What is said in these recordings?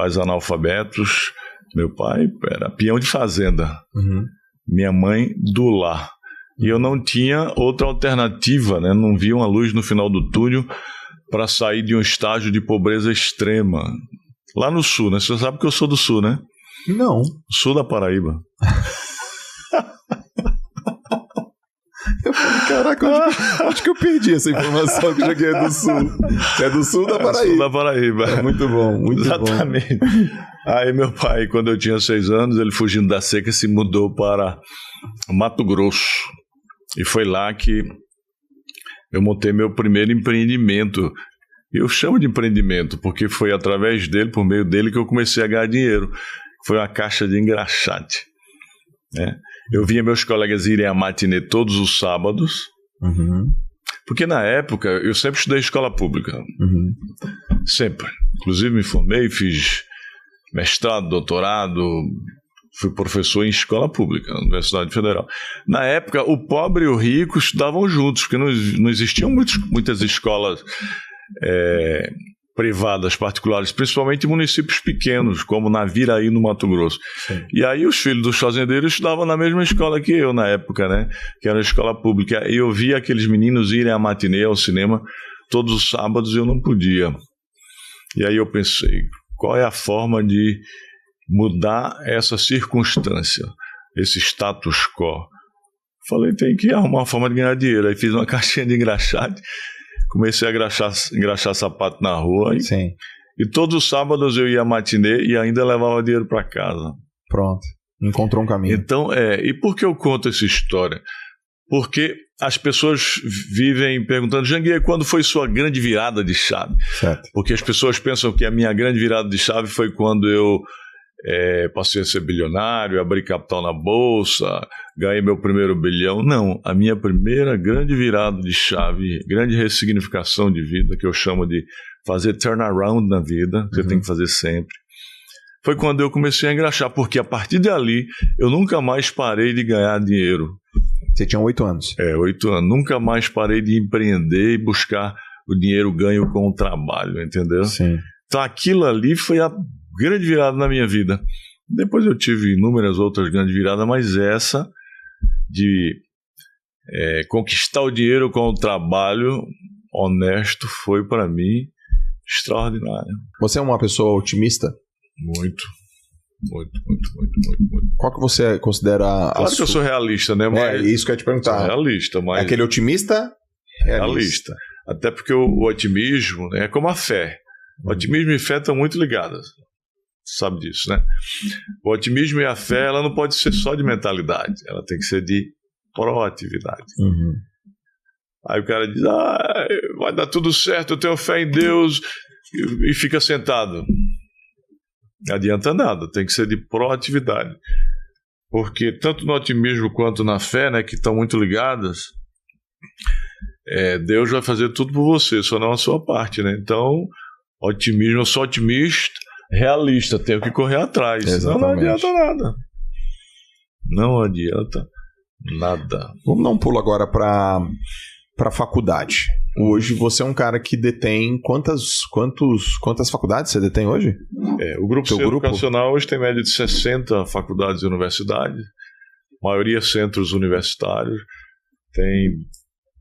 pais analfabetos. Meu pai era peão de fazenda. Minha mãe do lar. E eu não tinha outra alternativa, né? Não via uma luz no final do túnel para sair de um estágio de pobreza extrema. Lá no sul, né? Você sabe que eu sou do sul, né? Não. Sul da Paraíba. Eu falei, caraca, onde que eu perdi essa informação que já que é do sul? Você é do sul da Paraíba. Sul da Paraíba. É muito bom, muito Exatamente. bom. Aí meu pai, quando eu tinha 6 anos, ele fugindo da seca, se mudou para Mato Grosso. E foi lá que eu montei meu primeiro empreendimento. Eu chamo de empreendimento porque foi através dele, por meio dele, que eu comecei a ganhar dinheiro. Foi uma caixa de engraxate. Né? Eu via meus colegas irem à matinê todos os sábados, porque na época eu sempre estudei escola pública. Sempre. Inclusive me formei, fiz mestrado, doutorado, fui professor em escola pública, na Universidade Federal. Na época, o pobre e o rico estudavam juntos, porque não existiam muitas escolas privadas, particulares, principalmente em municípios pequenos, como Naviraí, no Mato Grosso. Sim. E aí os filhos dos fazendeiros estudavam na mesma escola que eu, na época, né? Que era a escola pública. E eu via aqueles meninos irem à matinê, ao cinema, todos os sábados, e eu não podia. E aí eu pensei, qual é a forma de mudar essa circunstância, esse status quo? Falei, tem que arrumar uma forma de ganhar dinheiro. Aí fiz uma caixinha de engraxate, comecei a engraxar sapato na rua. E todos os sábados eu ia à matinê e ainda levava dinheiro para casa. Pronto, encontrou um caminho. Então, e por que eu conto essa história? Porque as pessoas vivem perguntando, Janguier, quando foi sua grande virada de chave? Certo. Porque as pessoas pensam que a minha grande virada de chave foi quando eu passei a ser bilionário, abri capital na bolsa, ganhei meu primeiro bilhão. Não, a minha primeira grande virada de chave, grande ressignificação de vida, que eu chamo de fazer turnaround na vida, que você tem que fazer sempre, foi quando eu comecei a engraxar, porque a partir dali eu nunca mais parei de ganhar dinheiro. Você tinha 8 anos. 8 anos. Nunca mais parei de empreender e buscar o dinheiro ganho com o trabalho, entendeu? Sim. Então aquilo ali foi a grande virada na minha vida. Depois eu tive inúmeras outras grandes viradas, mas essa de conquistar o dinheiro com o trabalho honesto foi para mim extraordinário. Você é uma pessoa otimista? Muito. Qual que você considera Claro que eu sou realista, né? Mas isso que eu ia te perguntar. Sou realista, mas... É aquele otimista? Realista. Até porque o otimismo é como a fé. O otimismo e fé estão muito ligadas. Sabe disso, né? O otimismo e a fé, ela não pode ser só de mentalidade. Ela tem que ser de proatividade. Aí o cara diz, vai dar tudo certo, eu tenho fé em Deus, e fica sentado. Não adianta nada, tem que ser de proatividade. Porque tanto no otimismo quanto na fé, né, que estão muito ligadas, Deus vai fazer tudo por você, só não a sua parte, né? Então, otimismo, eu sou otimista, realista, tenho que correr atrás. Senão não adianta nada. Não adianta nada. Vamos dar um pulo agora para a faculdade. Hoje você é um cara que detém quantas faculdades você detém hoje? O grupo educacional hoje tem média de 60 faculdades e universidades, maioria centros universitários, tem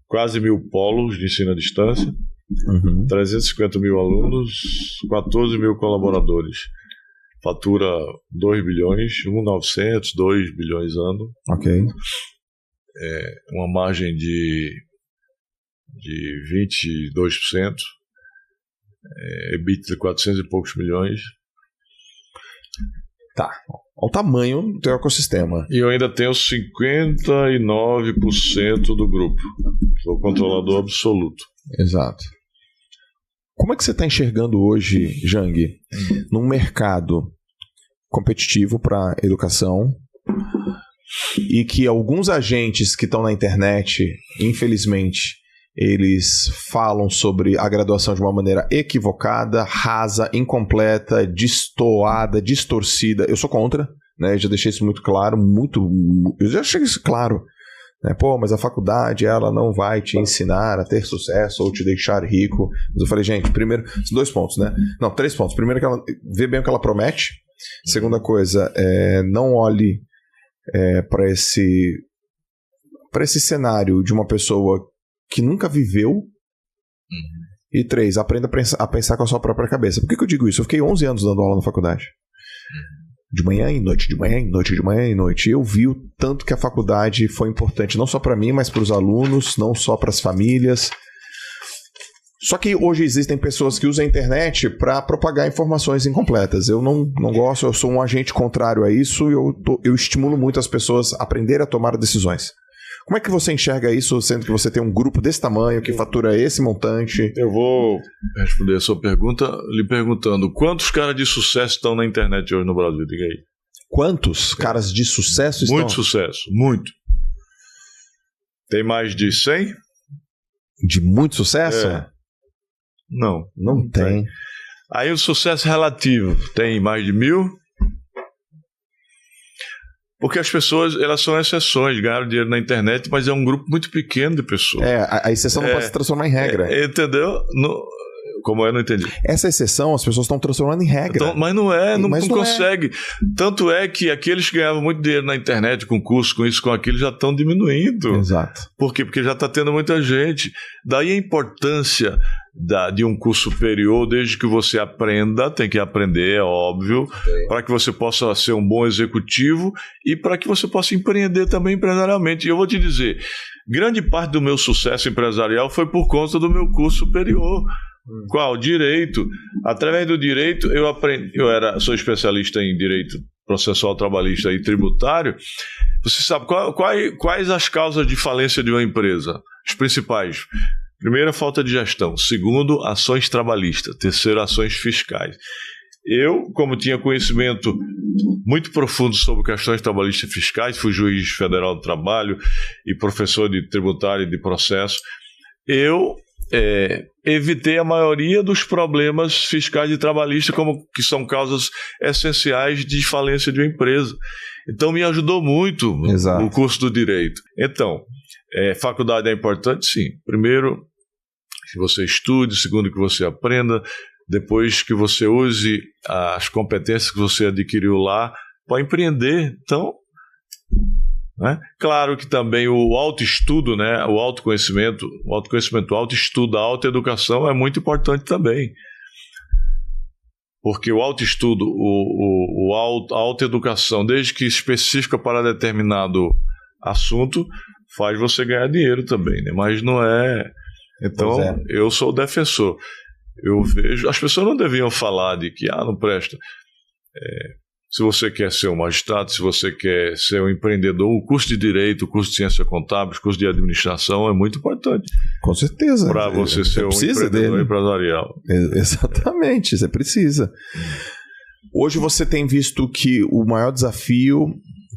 quase 1.000 polos de ensino à distância, 350 mil alunos, 14 mil colaboradores, fatura 2 bilhões, 1.900, 2 bilhões ano. Ok. Uma margem de 22%, EBITDA de 400 e poucos milhões. Tá, olha o tamanho do teu ecossistema. E eu ainda tenho 59% do grupo. Sou controlador absoluto. Exato. Como é que você está enxergando hoje, Jang, num mercado competitivo para educação e que alguns agentes que estão na internet, infelizmente, eles falam sobre a graduação de uma maneira equivocada, rasa, incompleta, destoada, distorcida. Eu sou contra, né? Já deixei isso muito claro, eu já achei isso claro. Né? Pô, mas a faculdade, ela não vai te ensinar a ter sucesso ou te deixar rico. Mas eu falei, gente, primeiro, 2 pontos, né? Não, 3 pontos. Primeiro, que ela vê bem o que ela promete. Segunda coisa, não olhe para esse cenário de uma pessoa que nunca viveu. E 3, aprenda a pensar com a sua própria cabeça. Por que eu digo isso? Eu fiquei 11 anos dando aula na faculdade. De manhã em noite, de manhã em noite, de manhã em noite. E eu vi o tanto que a faculdade foi importante, não só para mim, mas para os alunos, não só para as famílias. Só que hoje existem pessoas que usam a internet para propagar informações incompletas. Eu não gosto, eu sou um agente contrário a isso e eu estimulo muito as pessoas a aprenderem a tomar decisões. Como é que você enxerga isso, sendo que você tem um grupo desse tamanho, que fatura esse montante? Eu vou responder a sua pergunta lhe perguntando: quantos caras de sucesso estão na internet hoje no Brasil? Diga aí. Quantos caras de sucesso estão? Muito sucesso, muito. Tem mais de 100? De muito sucesso? Não tem. Aí o sucesso relativo, tem mais de 1.000? Porque as pessoas, elas são exceções, ganharam dinheiro na internet, mas é um grupo muito pequeno de pessoas. A exceção não pode se transformar em regra. Entendeu? Como eu não entendi. Essa exceção, as pessoas estão transformando em regra. Então, mas não é, não consegue. Tanto é que aqueles que ganhavam muito dinheiro na internet, com curso, com isso, com aquilo, já estão diminuindo. Exato. Por quê? Porque já está tendo muita gente. Daí a importância de um curso superior, desde que você aprenda, tem que aprender, é óbvio, para que você possa ser um bom executivo e para que você possa empreender também empresarialmente. E eu vou te dizer, grande parte do meu sucesso empresarial foi por conta do meu curso superior. Qual? Direito. Através do direito, eu aprendi. Sou especialista em direito processual trabalhista e tributário. Você sabe quais as causas de falência de uma empresa? As principais. Primeiro, falta de gestão. Segundo, ações trabalhistas. Terceiro, ações fiscais. Eu, como tinha conhecimento muito profundo sobre questões trabalhistas e fiscais, fui juiz federal do trabalho e professor de tributário e de processo, eu evitei a maioria dos problemas fiscais e trabalhistas, que são causas essenciais de falência de uma empresa. Então, me ajudou muito o curso do direito. Então, faculdade é importante, sim. Primeiro, que você estude. Segundo, que você aprenda. Depois, que você use as competências que você adquiriu lá para empreender. Então, né? Claro que também o autoestudo, né? O autoconhecimento, o autoestudo, a autoeducação é muito importante também. Porque o autoestudo, a autoeducação, desde que específica para determinado assunto, faz você ganhar dinheiro também, né? Mas não é... Então, eu sou o defensor. Eu vejo... As pessoas não deviam falar de que, não presta. Se você quer ser um magistrado, se você quer ser um empreendedor, o curso de Direito, o curso de Ciência Contábil, o curso de Administração é muito importante. Com certeza. Para você ser um empreendedor empresarial. Exatamente, você precisa. Hoje você tem visto que o maior desafio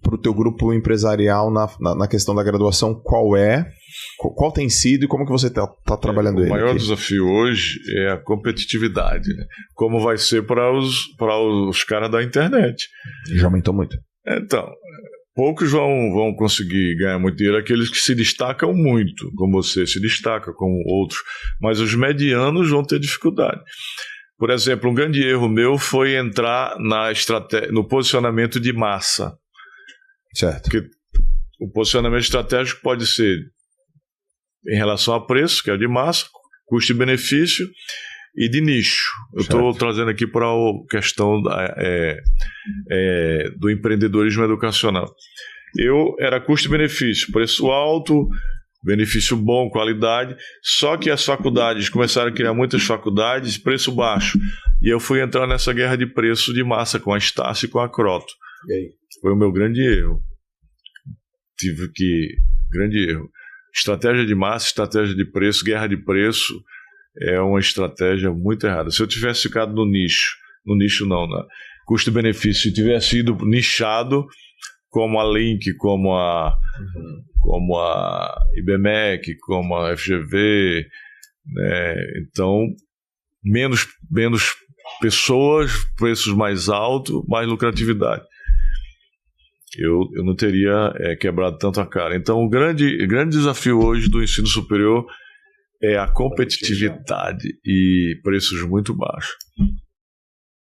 para o teu grupo empresarial na questão da graduação, qual tem sido e como que você está trabalhando ele? O maior desafio hoje é a competitividade, né? Como vai ser para os caras da internet. Já aumentou muito. Então, poucos vão conseguir ganhar muito dinheiro, aqueles que se destacam muito, como você se destaca, como outros, mas os medianos vão ter dificuldade. Por exemplo, um grande erro meu foi entrar no posicionamento de massa. Certo. Porque o posicionamento estratégico pode ser em relação a preço, que é de massa, custo e benefício, e de nicho. Eu estou trazendo aqui para a questão do empreendedorismo educacional. Eu era custo e benefício, preço alto, benefício bom, qualidade, só que as faculdades começaram a criar muitas faculdades, preço baixo, e eu fui entrar nessa guerra de preço de massa com a Estácio e com a Croto. Foi o meu grande erro. Grande erro. Estratégia de massa, estratégia de preço, guerra de preço é uma estratégia muito errada. Se eu tivesse ficado no nicho não, né? Custo-benefício, se tivesse sido nichado como a Link, como a IBMEC, como a FGV, né? Então, menos pessoas, preços mais altos, mais lucratividade. eu não teria quebrado tanto a cara. Então, o grande desafio hoje do ensino superior é a competitividade e preços muito baixos.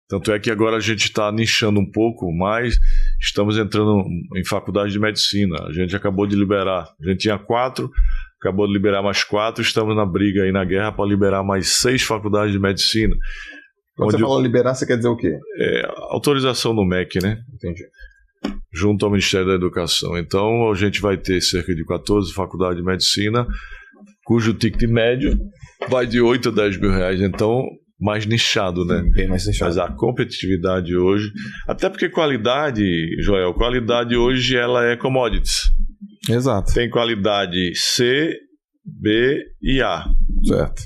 Tanto é que agora a gente está nichando um pouco mais, estamos entrando em faculdade de medicina. A gente acabou de liberar, a gente tinha 4, acabou de liberar mais 4, estamos na briga aí na guerra para liberar mais 6 faculdades de medicina. Quando você fala liberar, você quer dizer o quê? Autorização do MEC, né? Entendi. Junto ao Ministério da Educação. Então, a gente vai ter cerca de 14 faculdades de medicina, cujo ticket médio vai de 8 a 10 mil reais. Então, mais nichado, né? Bem mais nichado. Mas a competitividade hoje... Até porque qualidade, Joel, qualidade hoje ela é commodities. Exato. Tem qualidade C, B e A. Certo.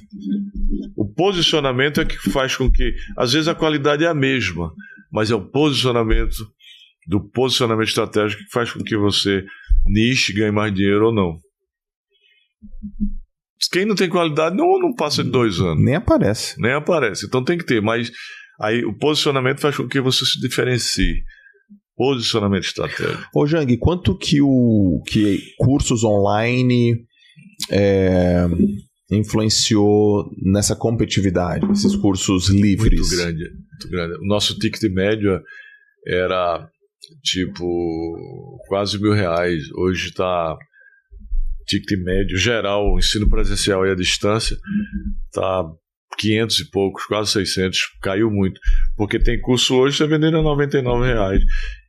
O posicionamento é que faz com que... Às vezes a qualidade é a mesma, mas é o posicionamento estratégico que faz com que você niche, ganhe mais dinheiro ou não. Quem não tem qualidade não passa de 2 anos. Nem aparece. Então tem que ter, mas aí o posicionamento faz com que você se diferencie. Posicionamento estratégico. Ô Jang, quanto que cursos online influenciou nessa competitividade, esses cursos livres? Muito grande. O nosso ticket médio era tipo quase R$1.000. Hoje está ticket médio geral, ensino presencial e à distância, está 500 e poucos, quase 600, caiu muito. Porque tem curso hoje que está vendendo a R$99.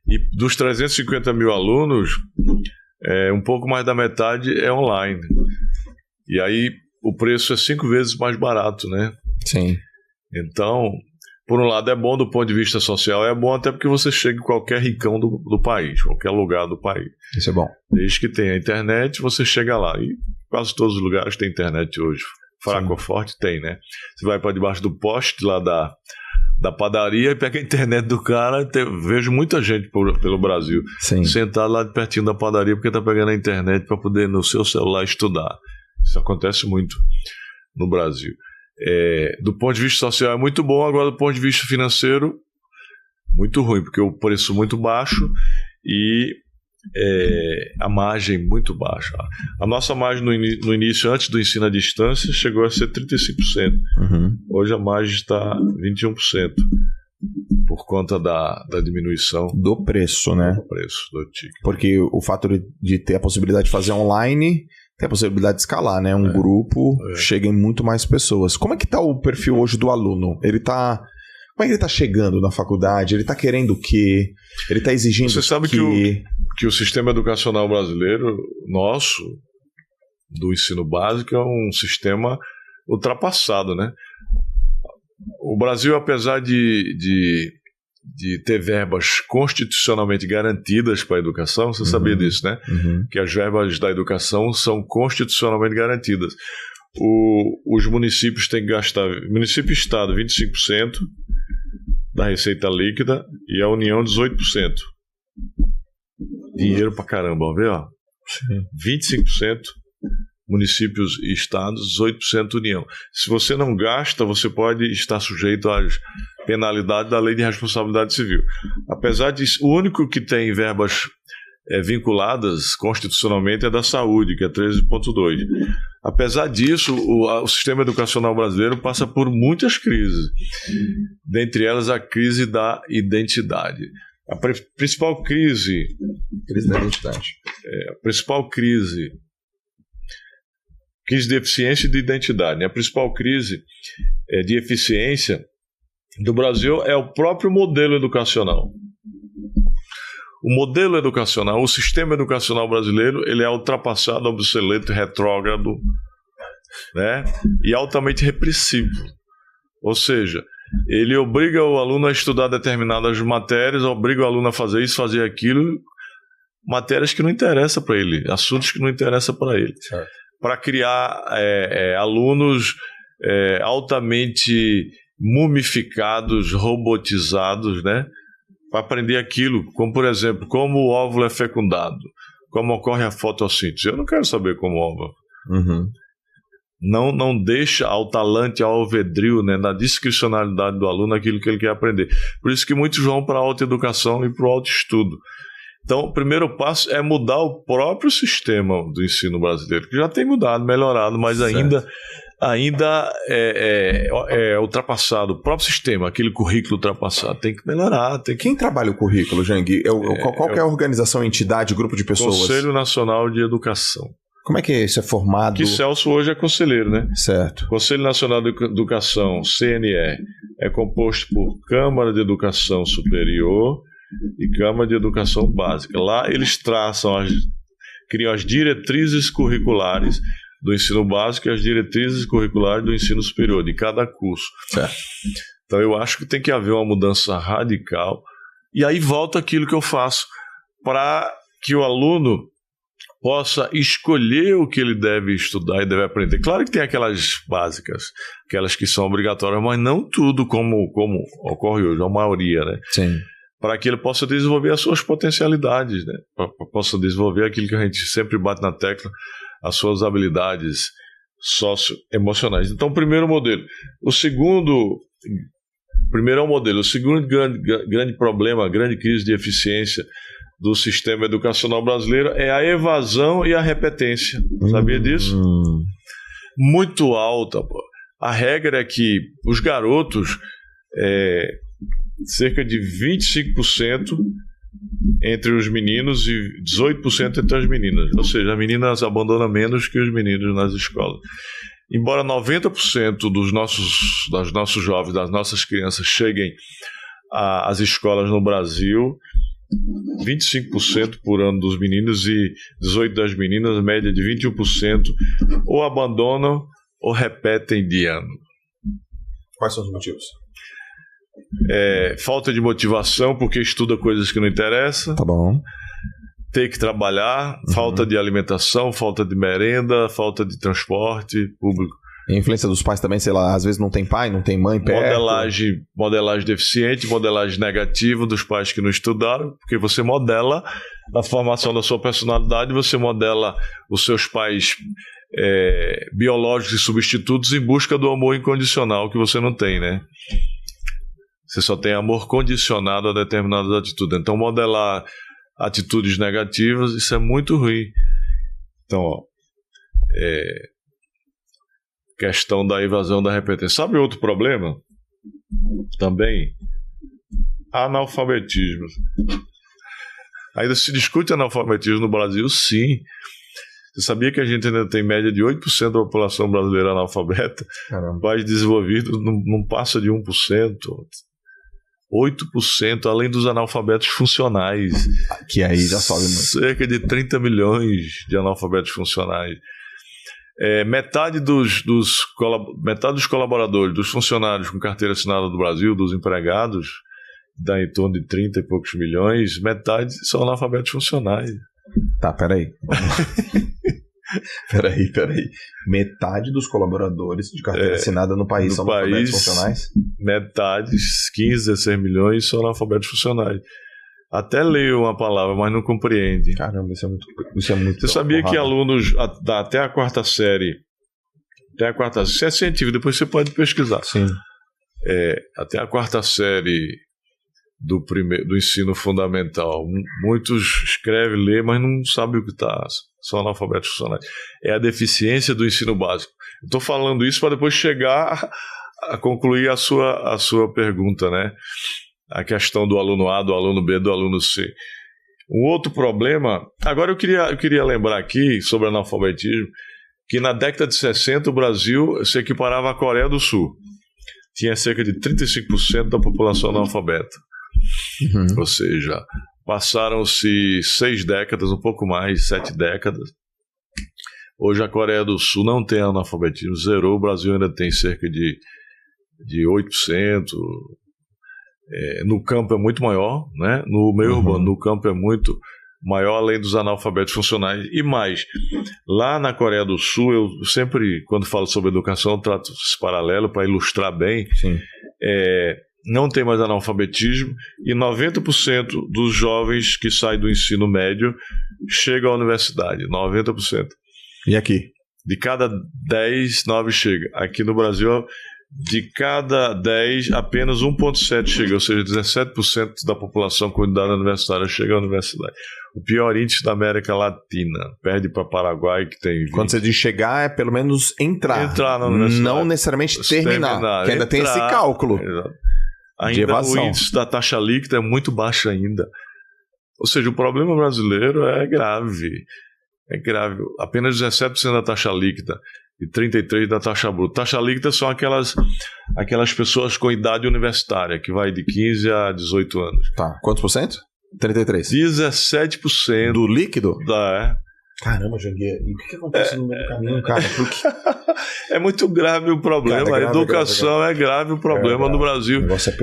E dos 350 mil alunos, um pouco mais da metade é online. E aí o preço é 5 vezes mais barato, né? Sim. Então, por um lado é bom do ponto de vista social, é bom até porque você chega em qualquer rincão do país, qualquer lugar do país. Isso é bom. Desde que tenha internet, você chega lá. E quase todos os lugares tem internet hoje. Fraco ou forte tem, né? Você vai para debaixo do poste lá da padaria e pega a internet do cara. Vejo muita gente pelo Brasil sentada lá pertinho da padaria porque está pegando a internet para poder no seu celular estudar. Isso acontece muito no Brasil. Do ponto de vista social é muito bom, agora do ponto de vista financeiro muito ruim, porque o preço muito baixo e a margem muito baixa. A nossa margem no início, antes do ensino à distância, chegou a ser 35%. Uhum. Hoje a margem está 21%, por conta da diminuição do preço, né? Do preço do ticket. Porque o fato de ter a possibilidade de fazer online, tem a possibilidade de escalar, né? Um grupo chega em muito mais pessoas. Como é que está o perfil hoje do aluno? Como é que ele está chegando na faculdade? Ele está querendo o quê? Ele está exigindo o quê? Você sabe que o sistema educacional brasileiro, nosso, do ensino básico, é um sistema ultrapassado, né? O Brasil, apesar de ter verbas constitucionalmente garantidas para a educação, você sabia disso, né? Uhum. Que as verbas da educação são constitucionalmente garantidas. Os municípios têm que gastar, município e estado, 25% da receita líquida e a União 18%. Dinheiro pra caramba, ó, vê, ó. 25% municípios e estados, 18% União. Se você não gasta, você pode estar sujeito às penalidades da Lei de Responsabilidade Civil. Apesar disso, o único que tem verbas vinculadas constitucionalmente é da saúde, que é 13,2%. Apesar disso, o sistema educacional brasileiro passa por muitas crises, dentre elas a crise da identidade. A principal crise da identidade. A principal crise de eficiência e de identidade, né? A principal crise de eficiência do Brasil é o próprio modelo educacional. O modelo educacional, o sistema educacional brasileiro, ele é ultrapassado, obsoleto, retrógrado, né? E altamente repressivo. Ou seja, ele obriga o aluno a estudar determinadas matérias, obriga o aluno a fazer isso, fazer aquilo, matérias que não interessam para ele, assuntos que não interessam para ele. Para criar alunos altamente mumificados, robotizados, né? Para aprender aquilo, como por exemplo, como o óvulo é fecundado, como ocorre a fotossíntese. Eu não quero saber como o óvulo. Uhum. Não deixa ao talante, ao alvedrio, né, na discricionalidade do aluno aquilo que ele quer aprender. Por isso que muitos vão para a autoeducação e para o autoestudo. Então, o primeiro passo é mudar o próprio sistema do ensino brasileiro, que já tem mudado, melhorado, mas ainda é ultrapassado. O próprio sistema, aquele currículo ultrapassado, tem que melhorar. Quem trabalha o currículo, Jang? Qual que é a organização, entidade, grupo de pessoas? Conselho Nacional de Educação. Como é que isso é formado? Que Celso hoje é conselheiro, né? Certo. Conselho Nacional de Educação, CNE, é composto por Câmara de Educação Superior e Câmara de Educação Básica. Lá eles criam as diretrizes curriculares do ensino básico e as diretrizes curriculares do ensino superior, de cada curso. Certo. Então eu acho que tem que haver uma mudança radical. E aí volta aquilo que eu faço para que o aluno possa escolher o que ele deve estudar e deve aprender. Claro que tem aquelas básicas, aquelas que são obrigatórias, mas não tudo como ocorre hoje, a maioria, né? Sim. Para que ele possa desenvolver as suas potencialidades, né? Possa desenvolver aquilo que a gente sempre bate na tecla, as suas habilidades socioemocionais. Então, primeiro modelo. Primeiro é o modelo. O segundo grande problema, grande crise de eficiência do sistema educacional brasileiro é a evasão e a repetência. Sabia disso? Muito alta, pô. A regra é que os garotos, cerca de 25% entre os meninos e 18% entre as meninas. Ou seja, as meninas abandonam menos que os meninos nas escolas. Embora 90% dos nossos jovens, das nossas crianças cheguem às escolas no Brasil, 25% por ano dos meninos e 18% das meninas, média de 21%, ou abandonam ou repetem de ano. Quais são os motivos? Falta de motivação, porque estuda coisas que não interessam. Tá bom. Ter que trabalhar, falta de alimentação, falta de merenda, falta de transporte público. E a influência dos pais também, sei lá, às vezes não tem pai, não tem mãe perto. Modelagem deficiente, modelagem negativa dos pais que não estudaram, porque você modela na formação da sua personalidade, você modela os seus pais biológicos e substitutos em busca do amor incondicional que você não tem, né? Você só tem amor condicionado a determinadas atitudes. Então, modelar atitudes negativas, isso é muito ruim. Então, questão da evasão da repetência. Sabe outro problema? Também, analfabetismo. Ainda se discute analfabetismo no Brasil? Sim. Você sabia que a gente ainda tem média de 8% da população brasileira analfabeta? Caramba. País desenvolvido não passa de 1%. 8%, além dos analfabetos funcionais. Que aí já sobe muito. Cerca de 30 milhões de analfabetos funcionais. Metade dos colaboradores, dos funcionários com carteira assinada do Brasil, dos empregados, dá em torno de 30 e poucos milhões, metade são analfabetos funcionais. Tá, peraí. Peraí. Metade dos colaboradores de carteira assinada no país são analfabetos funcionais? Metade, 15, 16 milhões, são analfabetos funcionais. Até leio uma palavra, mas não compreende. Caramba, isso é muito. Você sabia que alunos até a quarta série, isso é científico, depois você pode pesquisar. Sim. Até a quarta série do ensino fundamental, muitos escrevem, lêem, mas não sabem o que são analfabetos funcionais. É a deficiência do ensino básico. Estou falando isso para depois chegar a concluir a sua pergunta, né? A questão do aluno A, do aluno B, do aluno C. Um outro problema... Agora eu queria lembrar aqui sobre analfabetismo, que na década de 60 o Brasil se equiparava à Coreia do Sul. Tinha cerca de 35% da população analfabeta. Uhum. Ou seja, passaram-se 6 décadas, um pouco mais, 7 décadas. Hoje a Coreia do Sul não tem analfabetismo, zerou. O Brasil ainda tem cerca de 8%. No campo é muito maior, né? No meio urbano, no campo é muito maior, além dos analfabetos funcionais. E mais, lá na Coreia do Sul, eu sempre, quando falo sobre educação, trato esse paralelo para ilustrar bem. Sim. Não tem mais analfabetismo e 90% dos jovens que saem do ensino médio chegam à universidade, 90%. E aqui? De cada 10, 9 chega. Aqui no Brasil, de cada 10, apenas 1,7 chega, ou seja, 17% da população com idade universitária chega à universidade. O pior índice da América Latina, perde para Paraguai, que tem 20. Quando você diz chegar, é pelo menos entrar na universidade. Não necessariamente terminar, que ainda tem esse cálculo. Exato. Ainda o índice da taxa líquida é muito baixo ainda. Ou seja, o problema brasileiro é grave. É grave. Apenas 17% da taxa líquida e 33% da taxa bruta. Taxa líquida são aquelas pessoas com idade universitária, que vai de 15 a 18 anos. Tá. Quantos por cento? 33%. 17%. Do líquido? Caramba, Janguier. E o que acontece no meio do caminho, cara? É muito grave o problema. Cara, a educação é grave o problema no Brasil. O negócio é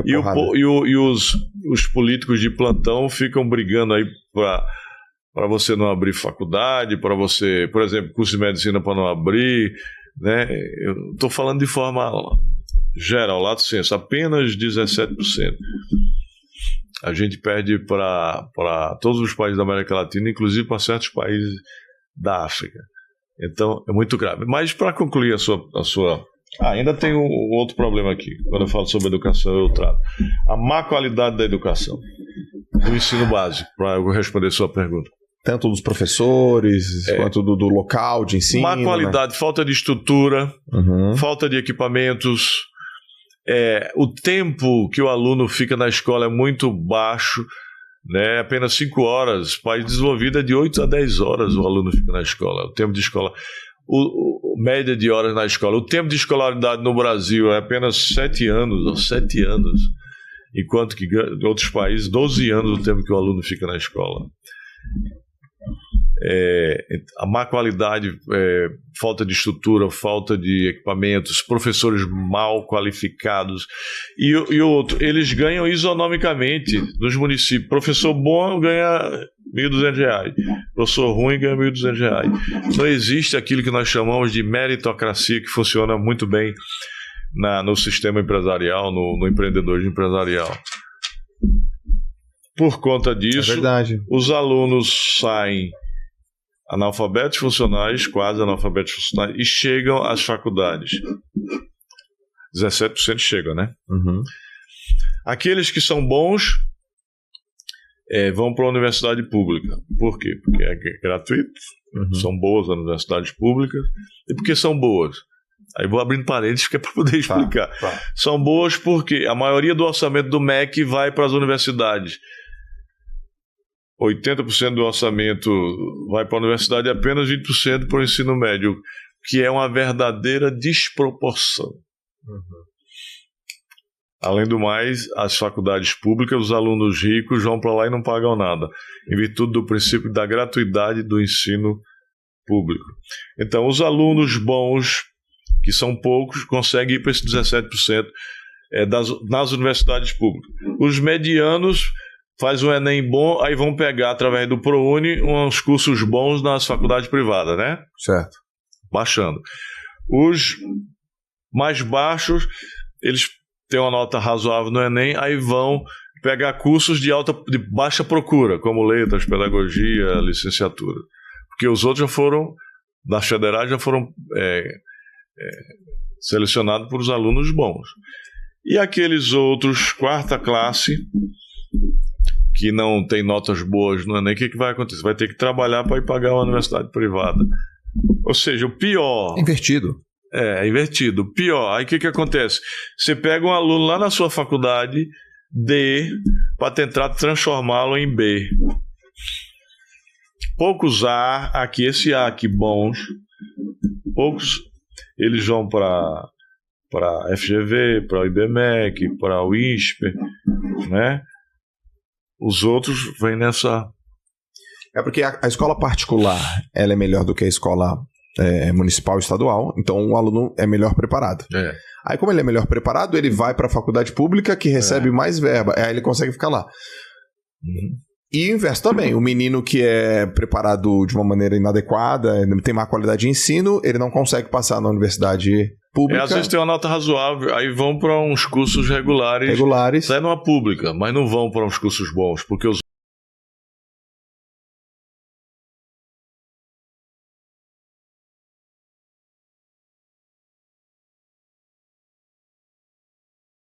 e os políticos de plantão ficam brigando aí para você não abrir faculdade, para você, por exemplo, curso de medicina para não abrir, né? Eu estou falando de forma geral, lato sensu, apenas 17%. A gente perde para todos os países da América Latina, inclusive para certos países da África. Então, é muito grave. Mas, para concluir a sua... ainda tem um outro problema aqui. Quando eu falo sobre educação, eu trato. A má qualidade da educação, do ensino básico, para eu responder a sua pergunta. Tanto dos professores, quanto do local de ensino. Má qualidade, né? Falta de estrutura, falta de equipamentos. O tempo que o aluno fica na escola é muito baixo, né? Apenas 5 horas. País desenvolvido é de 8 a 10 horas o aluno fica na escola. O tempo de escola, média de horas na escola. O tempo de escolaridade no Brasil é apenas 7 anos, enquanto que em outros países, 12 anos o tempo que o aluno fica na escola. A má qualidade, falta de estrutura, falta de equipamentos, professores mal qualificados e outro, eles ganham isonomicamente nos municípios. Professor bom ganha R$1.200, professor ruim ganha R$1.200. Não existe aquilo que nós chamamos de meritocracia, que funciona muito bem no sistema empresarial, no empreendedorismo empresarial. Por conta disso, os alunos saem analfabetos funcionais, quase analfabetos funcionais, e chegam às faculdades. 17% chegam, né? Aqueles que são bons vão para a universidade pública. Por quê? Porque é gratuito, são boas as universidades públicas, e porque são boas. Aí vou abrindo parênteses que é para poder explicar. São boas porque a maioria do orçamento do MEC vai para as universidades. 80% do orçamento vai para a universidade e apenas 20% para o ensino médio, que é uma verdadeira desproporção. Além do mais, as faculdades públicas, os alunos ricos vão para lá e não pagam nada, em virtude do princípio da gratuidade do ensino público. Então, os alunos bons, que são poucos, conseguem ir para esses 17% nas universidades públicas. Os medianos faz um Enem bom, aí vão pegar, através do ProUni, uns cursos bons nas faculdades privadas, né? Certo. Baixando. Os mais baixos, eles têm uma nota razoável no Enem, aí vão pegar cursos de baixa procura, como letras, pedagogia, licenciatura. Porque os outros das federais, já foram selecionados por os alunos bons. E aqueles outros, quarta classe, que não tem notas boas no Enem, o que vai acontecer? Vai ter que trabalhar para ir pagar uma universidade privada. Ou seja, o pior... Invertido. Invertido. O pior. Aí o que acontece? Você pega um aluno lá na sua faculdade D para tentar transformá-lo em B. Poucos A aqui, esse A aqui bons, poucos eles vão para a FGV, para o IBMEC, para o INSPER, né? Os outros vêm nessa... porque a escola particular ela é melhor do que a escola municipal e estadual, então o aluno é melhor preparado. Aí, como ele é melhor preparado, ele vai para a faculdade pública, que recebe mais verba, aí ele consegue ficar lá. E o inverso também, o menino que é preparado de uma maneira inadequada, tem má qualidade de ensino, ele não consegue passar na universidade pública. Às vezes tem uma nota razoável, aí vão para uns cursos regulares. Sai numa pública, mas não vão para uns cursos bons, porque os